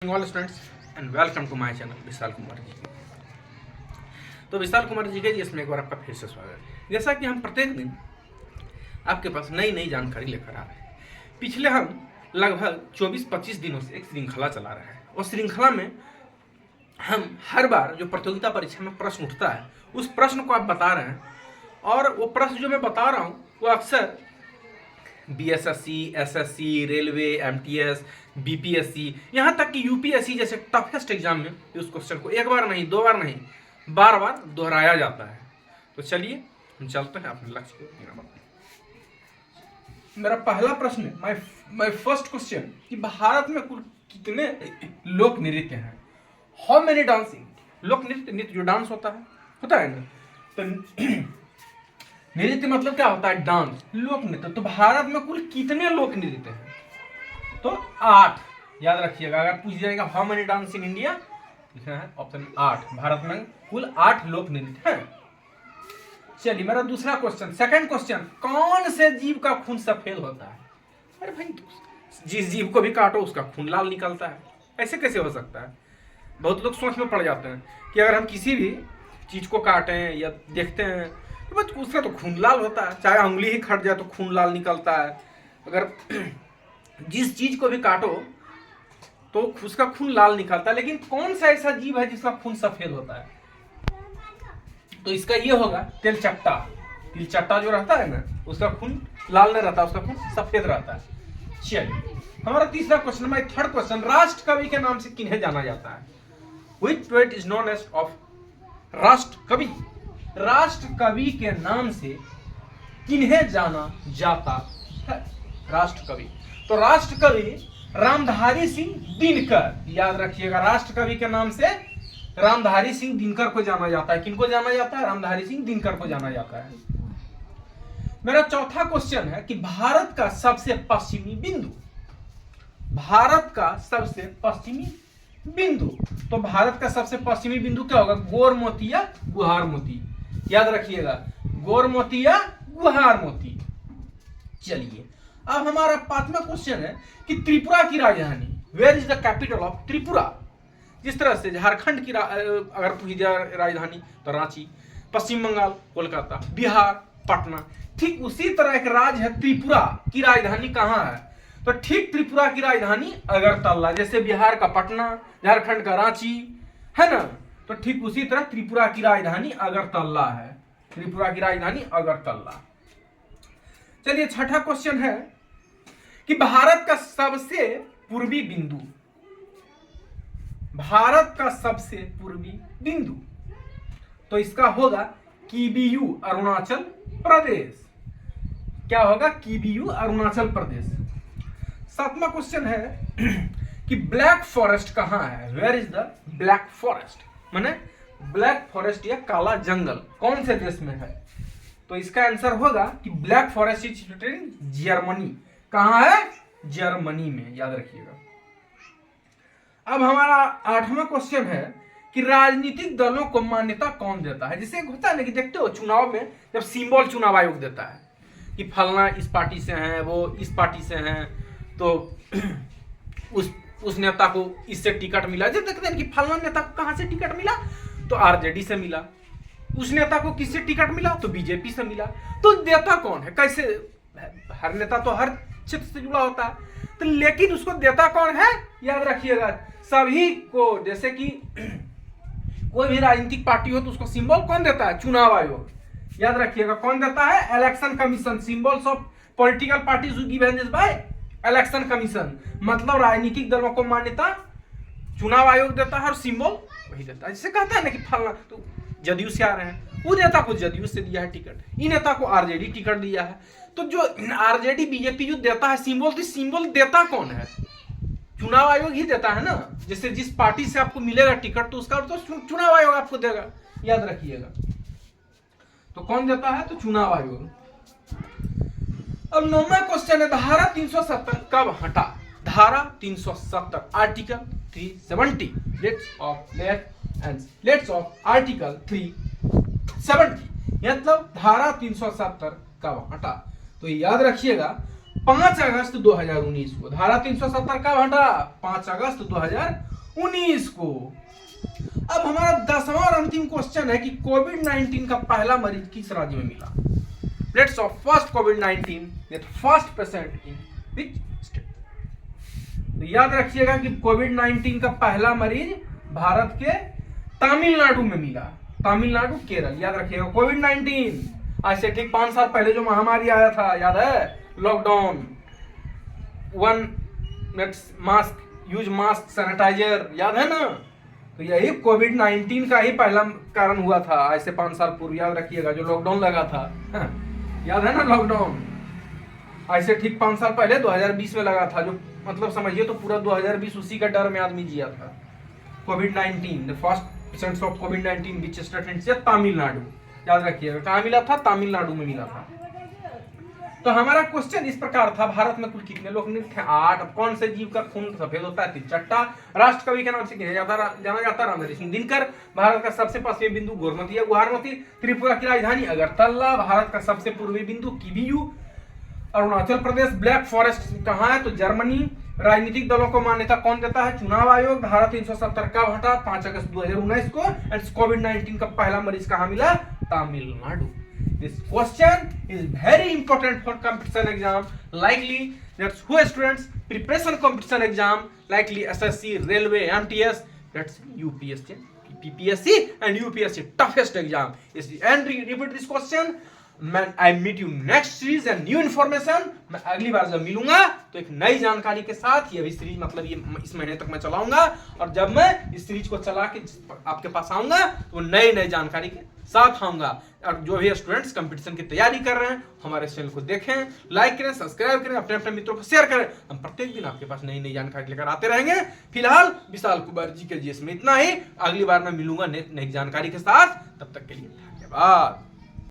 All students and welcome to my channel Vishal Kumar ji. तो विशाल कुमार जी के इसमें एक बार आपका फिर से स्वागत है। जैसा कि हम प्रत्येक दिन आपके पास नई नई जानकारी लेकर आ रहे हैं। पिछले हम लगभग 24-25 दिनों से एक श्रृंखला चला रहे हैं और श्रृंखला में हम हर बार जो प्रतियोगिता परीक्षा में प्रश्न उठता है उस प्रश्न को आप बता रहे हैं और वो प्रश्न जो मैं बता रहा हूँ वो अक्सर BSSC, SSC, railway, MTS, BPSC, यहाँ तक कि यूपीएससी जैसे टफेस्ट एग्जाम में उस क्वेश्चन को एक बार नहीं, दो बार नहीं, बार बार दोहराया जाता है। तो चलिए हम चलते हैं अपने लक्ष्य को। मेरा पहला प्रश्न है, माय फर्स्ट क्वेश्चन कि भारत में कुल कितने लोक नृत्य हैं? How many dancing? लोक नृत्य जो डांस होता है ना, तो नृत्य मतलब क्या होता है? डांस। लोक नृत्य, तो भारत में कुल कितने लोक नृत्य हैं? तो 8। याद रखिएगा, अगर पूछ जाएगा how many dance in India, लिखना है ऑप्शन 8। भारत में कुल 8 लोक नृत्य हैं। चलिए मेरा दूसरा क्वेश्चन, सेकंड क्वेश्चन, कौन से जीव का खून सफेद होता है? अरे भाई, जिस जीव को भी काटो उसका खून लाल निकलता है, ऐसे कैसे हो सकता है? बहुत लोग सोच में पड़ जाते हैं कि अगर हम किसी भी चीज को काटें या देखते हैं तो बस उसका तो खून लाल होता है, चाहे उंगली ही कट जाए तो खून लाल निकलता है। अगर जिस चीज को भी काटो तो उसका खून लाल निकलता है, लेकिन कौन सा ऐसा जीव है जिसका खून सफेद होता है? तो इसका ये होगा तिलचट्टा। तिलचट्टा जो रहता है ना, उसका खून लाल नहीं रहता, उसका खून सफेद रहता है। चलिए हमारा तीसरा क्वेश्चन, माय थर्ड क्वेश्चन, राष्ट्र कवि के नाम से किन्हें जाना जाता है? Which poet is known as of rashtra kavi? राष्ट्र कवि के नाम से किन्हें जाना जाता है? राष्ट्र कवि, तो राष्ट्र कवि रामधारी सिंह दिनकर। याद रखिएगा, राष्ट्र कवि के नाम से रामधारी सिंह दिनकर को जाना जाता है। किनको जाना जाता है? रामधारी सिंह दिनकर को जाना जाता है। मेरा चौथा क्वेश्चन है कि भारत का सबसे पश्चिमी बिंदु, भारत का सबसे पश्चिमी बिंदु, तो भारत का सबसे पश्चिमी बिंदु क्या होगा? गोरमोती या गुहार मोती। याद रखिएगा, गोरमोती या गुहार मोती। चलिए अब हमारा पांचवा क्वेश्चन है कि त्रिपुरा की राजधानी, where is the capital of Tripura? जिस तरह से झारखंड की अगर पूछी जाए राजधानी तो रांची, पश्चिम बंगाल कोलकाता, बिहार पटना, ठीक उसी तरह एक राज्य है त्रिपुरा की राजधानी कहाँ है? तो ठीक त्रिपुरा की राजधानी अगरतला। जैसे बिहार का पटना, झारखंड का रांची है ना, तो ठीक उसी तरह त्रिपुरा की राजधानी अगरतला है। त्रिपुरा की राजधानी अगरतला। चलिए छठा क्वेश्चन है कि भारत का सबसे पूर्वी बिंदु, भारत का सबसे पूर्वी बिंदु, तो इसका होगा कीबीयू, अरुणाचल प्रदेश। क्या होगा? कीबीयू, अरुणाचल प्रदेश। सातवां क्वेश्चन है कि ब्लैक फॉरेस्ट कहां है? Where is the black forest? माने ब्लैक फॉरेस्ट या काला जंगल कौन से देश में है? तो इसका आंसर होगा कि black forest is in Germany. कहां है? जर्मनी में। याद रखिएगा। अब हमारा आठवां क्वेश्चन है कि राजनीतिक दलों को मान्यता कौन देता है? जैसे होता है ना कि देखते हो चुनाव में जब सिंबल चुनाव आयोग देता है कि फलना इस पार्टी से हैं, वो इस पार्टी से हैं, तो उस नेता को इससे टिकट मिला। जब देखते हैं कि फलना नेता को कहां से टिकट मिला, तो आरजेडी से मिला। उस नेता को किससे टिकट मिला, तो बीजेपी से मिला। तो देता कौन है? कैसे? हर नेता तो हर क्षेत्र से जुड़ा होता है, तो लेकिन उसको देता कौन है? याद रखिएगा, सभी को, जैसे कि कोई भी राजनीतिक पार्टी हो तो उसको सिंबल कौन देता है? चुनाव आयोग। याद रखिएगा, कौन देता है? Election commission. Symbols of political parties given by election commission. मतलब राजनीतिक दलों को मान्यता चुनाव आयोग देता है और सिंबल वही देता है। जैसे कहता है ना कि फलना तो जदयू से आ रहे हैं, वो नेता को जदयू से दिया है टिकट, इन नेता को आरजेडी टिकट दिया है। तो जो आरजेडी बीजेपी जो देता है सिंबल, तो सिंबल देता कौन है? चुनाव आयोग ही देता है ना। जैसे जिस पार्टी से आपको मिलेगा टिकट तो उसका तो चुनाव आयोग आपको देगा। याद रखिएगा, तो कौन देता है? तो चुनाव आयोग। अब 9वां क्वेश्चन है, धारा 370 कब हटा? धारा 370 आर्टिकल 370। लेट्स ऑफ आर्टिकल 370 मतलब धारा 370 कब हटा? तो याद रखिएगा 5 अगस्त 2019 को धारा 370 कब हटा? 5 अगस्त 2019 19 को। अब हमारा 10वां और अंतिम क्वेश्चन है कि कोविड-19 का पहला मरीज किस राज्य में मिला। Let's of first covid that first patient in which state. तो याद रखिएगा कि कोविड-19 का पहला मरीज भारत के तमिलनाडु में मिला। तमिलनाडु, केरल, याद रखिएगा। कोविड-19 आज से ठीक 5 साल पहले जो महामारी आया था, याद है, lockdown, one mask, use mask, sanitizer, याद है ना। तो यही कोविड-19 का ही पहला कारण हुआ था आज से 5 साल पूर्व, याद रखिएगा, जो लॉकडाउन लगा था। याद है ना लॉकडाउन, आज से ठीक 5 साल पहले 2020 में लगा था, जो मतलब समझिए तो पूरा 2020 उसी का डर में आदमी जिया था। कोविड-19 the first patients of covid which state in Tamil Nadu, याद रखिएगा। कहाँ मिला था? तमिलनाडु में मिला था। तो हमारा क्वेश्चन इस प्रकार था, भारत में कुल कितने लोक नृत्य हैं? 8। अब कौन से जीव का खून सफेद होता है? तिलचट्टा। राष्ट्र कवि के नाम से जाना जाता रामधारी सिंह दिनकर। भारत का सबसे पश्चिमी बिंदु गोरमती या गुहारमती। त्रिपुरा की राजधानी अगरतला। भारत का सबसे पूर्वी बिंदु किबियू। अरुणाचल प्रदेश। ब्लैक फॉरेस्ट कहाँ है? तो जर्मनी। राजनीतिक दलों को मान्यता कौन देता है? चुनाव आयोग। धारा 370 का हटा 5 अगस्त 2019 को। एंड कोविड-19 का पहला मरीज कहाँ मिला? Tamil Nadu. This question is very important for competition exam, likely that's who students preparation competition exam, likely SSC, Railway, MTS, that's UPSC, PPSC and UPSC toughest exam. And repeat this question. I meet you next series and new information. मैं अगली बार जब मिलूंगा तो एक नई जानकारी के साथ, ये अभी सीरीज मतलब ये इस महीने तक मैं चलाऊंगा, और जब मैं इस सीरीज को चला के आपके पास आऊंगा तो नई जानकारी के साथ आऊंगा। और जो भी स्टूडेंट्स कंपटीशन की तैयारी कर रहे हैं हमारे चैनल को देखें, लाइक करें, सब्सक्राइब करें, अपने मित्रों को शेयर करें। हम प्रत्येक दिन आपके पास नई जानकारी लेकर आते रहेंगे। फिलहाल विशाल कुमार जी के जीएस में इतना ही। अगली बार मैं मिलूंगा नई जानकारी के साथ। तब तक के लिए धन्यवाद।